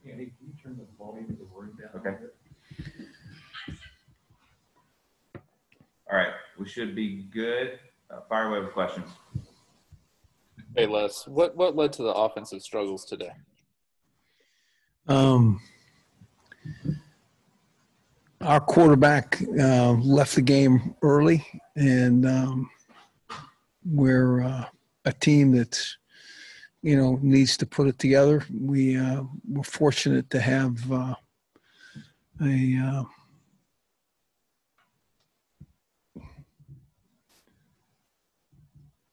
Andy, can you turn the volume of the room down? Okay. All right, we should be good. Fire away with questions. Hey, Les, what led to the offensive struggles today? Our quarterback left the game early, and we're a team that's, needs to put it together. We're fortunate to have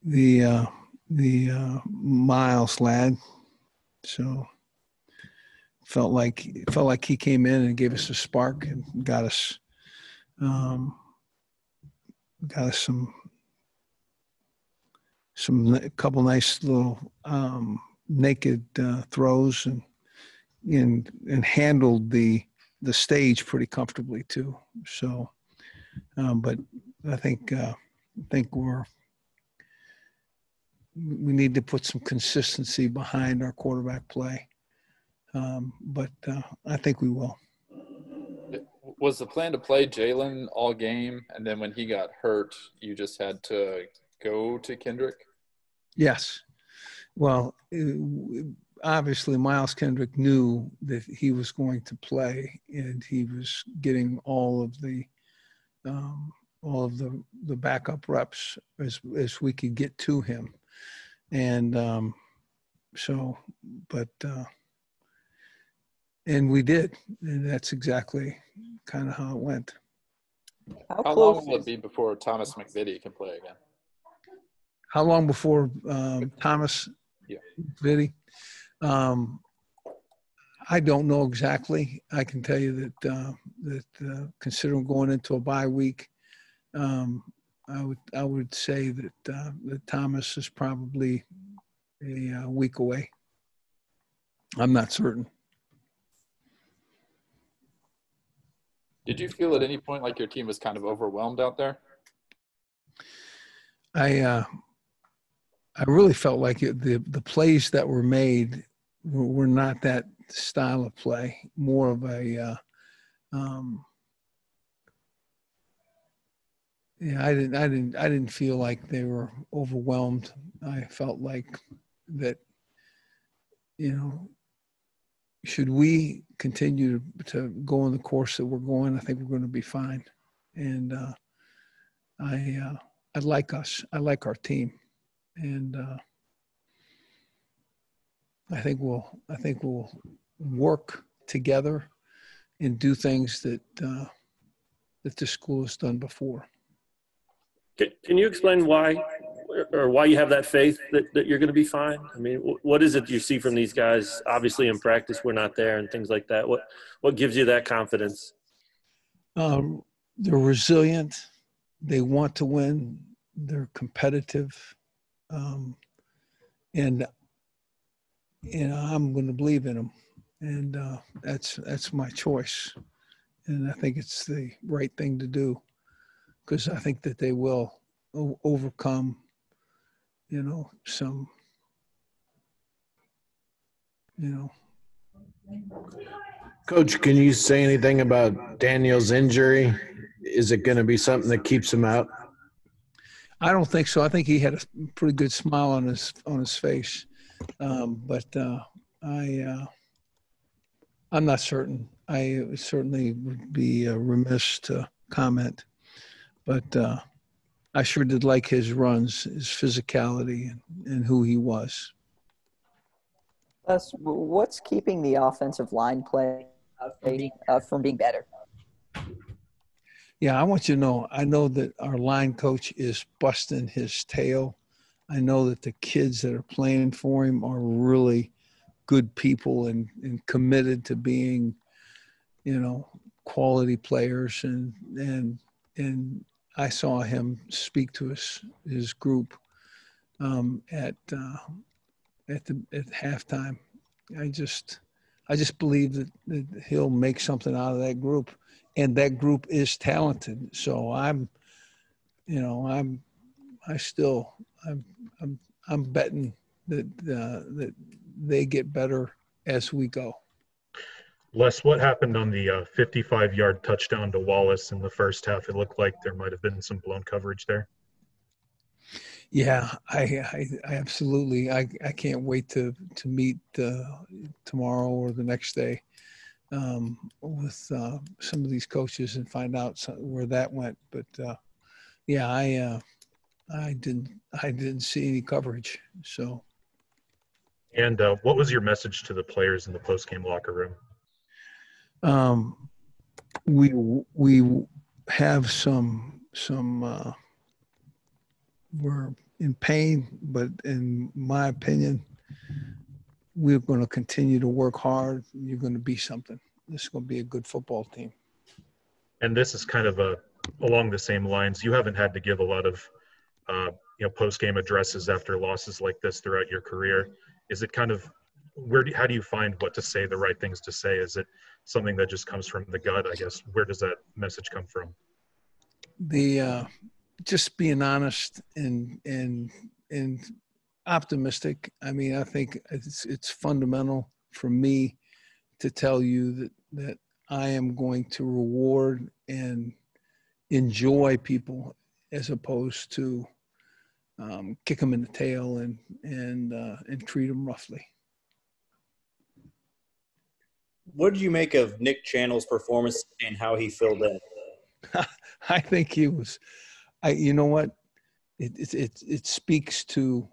the Miles lad, so felt like he came in and gave us a spark and got us a couple nice little naked throws and handled the stage pretty comfortably too. So, but I think we need to put some consistency behind our quarterback play. But I think we will. Was the plan to play Jalen all game, and then when he got hurt, you just had to go to Kendrick? Yes. Well, obviously Miles Kendrick knew that he was going to play, and he was getting all of the backup reps as we could get to him. And and we did, and that's exactly kind of how it went. How long will it be before Thomas McVitie can play again? How long before Thomas McVitie? I don't know exactly. I can tell you that considering going into a bye week, I would say that Thomas is probably a week away. I'm not certain. Did you feel at any point like your team was kind of overwhelmed out there? I really felt like the plays that were made were not that style of play. More of a I didn't feel like they were overwhelmed. I felt like that, should we continue to go on the course that we're going, I think we're going to be fine. And I like us. I like our team, and I think we'll work together and do things that the school has done before. Can you explain why you have that faith that you're going to be fine? I mean, what is it you see from these guys? Obviously in practice, we're not there and things like that. What gives you that confidence? They're resilient. They want to win. They're competitive. And I'm going to believe in them. And that's my choice. And I think it's the right thing to do, because I think that they will overcome, some, Coach, can you say anything about Daniel's injury? Is it going to be something that keeps him out? I don't think so. I think he had a pretty good smile on his face, but I'm not certain. I certainly would be remiss to comment, but I sure did like his runs, his physicality, and who he was. What's keeping the offensive line play from being better? Yeah, I want you to know, I know that our line coach is busting his tail. I know that the kids that are playing for him are really good people and committed to being, quality players. And I saw him speak to his group at halftime. I just believe that he'll make something out of that group. And that group is talented. So I'm betting that they get better as we go. Les, what happened on the 55-yard touchdown to Wallace in the first half? It looked like there might have been some blown coverage there. Yeah, I absolutely. I can't wait to meet tomorrow or the next day with some of these coaches and find out where that went. But yeah, I didn't see any coverage. So. And what was your message to the players in the post-game locker room? We have some we're in pain, but in my opinion, we're going to continue to work hard. You're going to be something. This is going to be a good football team. And this is kind of along the same lines. You haven't had to give a lot of post-game addresses after losses like this throughout your career. Is it kind of how do you find what to say, the right things to say? Is it something that just comes from the gut, I guess? Where does that message come from? Just being honest and optimistic. I mean, I think it's fundamental for me to tell you that I am going to reward and enjoy people as opposed to kick them in the tail and treat them roughly. What did you make of Nick Channel's performance and how he filled in? I think he was. You know what? It speaks to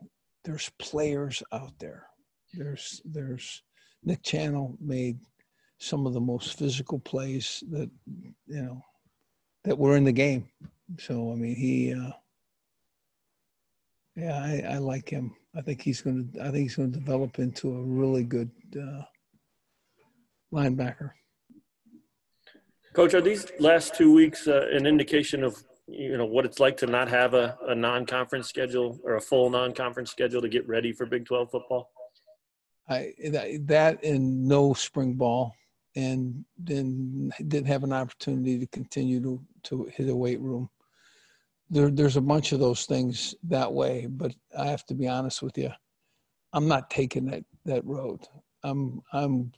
there's players out there. There's Nick Channel made some of the most physical plays that that were in the game. So I mean I like him. I think he's going to develop into a really good linebacker. Coach, are these last 2 weeks an indication of what it's like to not have a non-conference schedule or a full non-conference schedule to get ready for Big 12 football? That and no spring ball, and then didn't have an opportunity to continue to hit a weight room. There's a bunch of those things that way, but I have to be honest with you. I'm not taking that road. I'm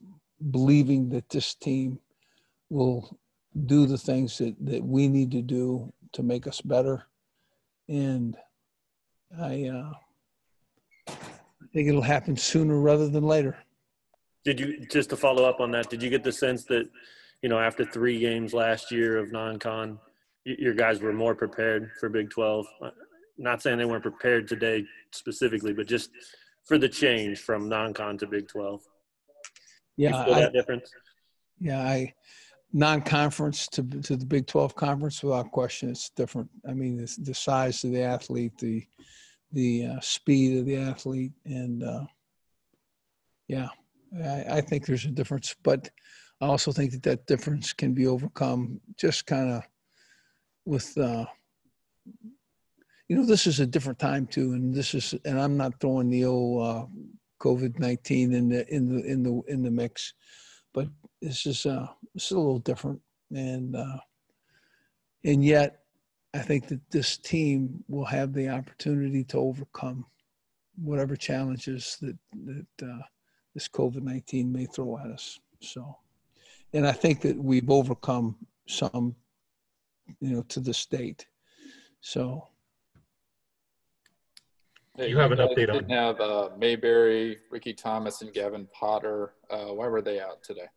believing that this team will do the things that we need to do to make us better. And I think it'll happen sooner rather than later. Did you, just to follow up on that, did you get the sense that, after 3 games last year of non-con, your guys were more prepared for Big 12? Not saying they weren't prepared today specifically, but just for the change from non-con to Big 12. Yeah, you feel that difference? Yeah, non-conference to the Big 12 conference, without question, it's different. I mean, it's the size of the athlete, the speed of the athlete, and I think there's a difference. But I also think that difference can be overcome just kind of with, this is a different time too, and I'm not throwing the old COVID-19 in the mix, but it's a little different, and yet I think that this team will have the opportunity to overcome whatever challenges that this COVID-19 may throw at us. So, and I think that we've overcome some, to this date. So. You have an update on. Didn't have Mayberry, Ricky Thomas, and Gavin Potter. Why were they out today?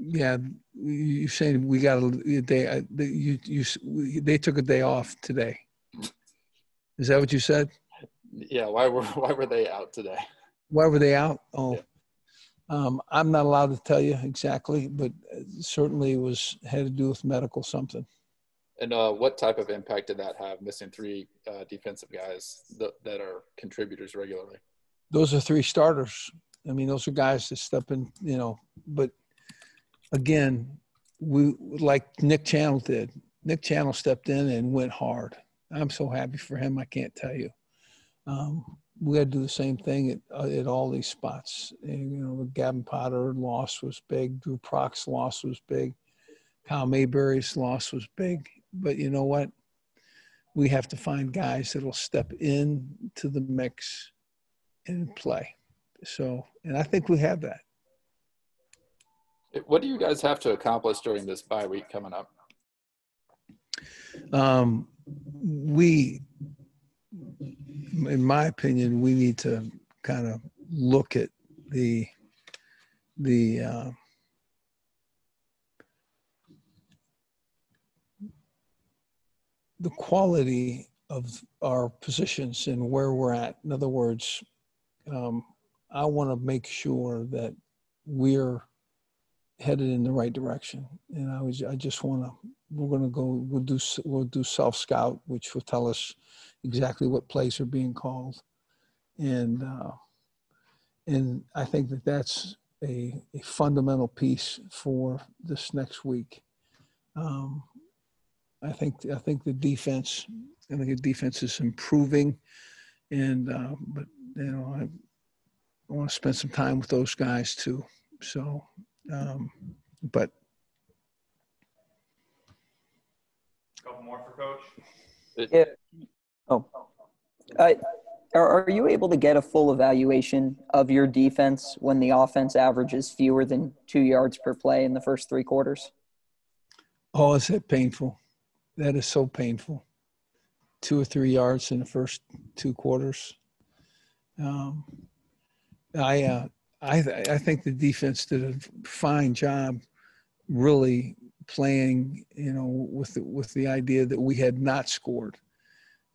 Yeah, you saying we got a day? They took a day off today. Is that what you said? Yeah. Why were they out today? Why were they out? Oh, yeah. I'm not allowed to tell you exactly, but certainly had to do with medical something. And what type of impact did that have, missing 3 defensive guys that are contributors regularly? Those are 3 starters. I mean, those are guys that step in, but again, we like Nick Channel did. Nick Channel stepped in and went hard. I'm so happy for him, I can't tell you. We got to do the same thing at all these spots. And, the Gavin Potter loss was big. Drew Prock's loss was big. Kyle Mayberry's loss was big. But you know what? We have to find guys that will step in to the mix and play. So, and I think we have that. What do you guys have to accomplish during this bye week coming up? We, in my opinion, we need to kind of look at the quality of our positions and where we're at. In other words, I want to make sure that we're headed in the right direction. And I just want to, we'll do self-scout, which will tell us exactly what plays are being called. And I think that that's a fundamental piece for this next week. I think the defense is improving, and but I want to spend some time with those guys too. So, but Couple more for Coach. Yeah. Oh. Are you able to get a full evaluation of your defense when the offense averages fewer than 2 yards per play in the first 3 quarters? Oh, is that painful? That is so painful. 2 or 3 yards in the first 2 quarters. I think the defense did a fine job, really playing, with the idea that we had not scored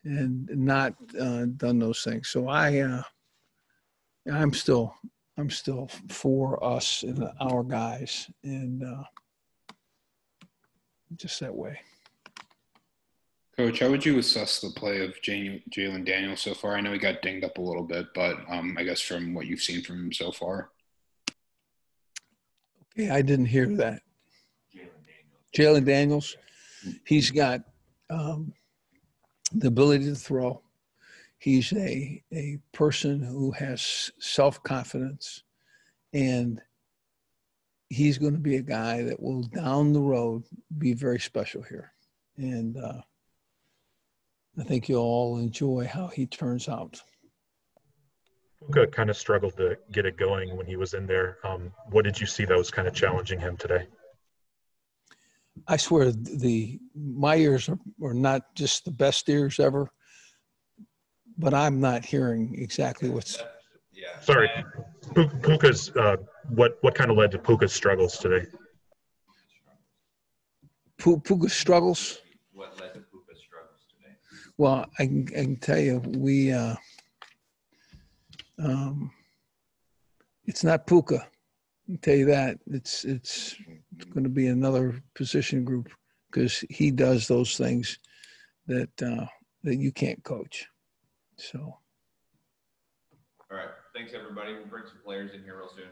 and not done those things. So I'm still for us and our guys, and just that way. Coach, how would you assess the play of Jalen Daniels so far? I know he got dinged up a little bit, but I guess from what you've seen from him so far. Okay, I didn't hear that. Jalen Daniels, he's got the ability to throw. He's a person who has self-confidence, and he's going to be a guy that will down the road be very special here. And I think you'll all enjoy how he turns out. Puka kind of struggled to get it going when he was in there. What did you see that was kind of challenging him today? I swear my ears are not just the best ears ever, but I'm not hearing exactly what's. Yeah. Sorry, Puka's. What kind of led to Puka's struggles today? Puka struggles. What led to Puka's struggles today? Well, I can tell you, it's not Puka. I can tell you that. It's going to be another position group, because he does those things that you can't coach. So. All right. Thanks, everybody. We'll bring some players in here real soon.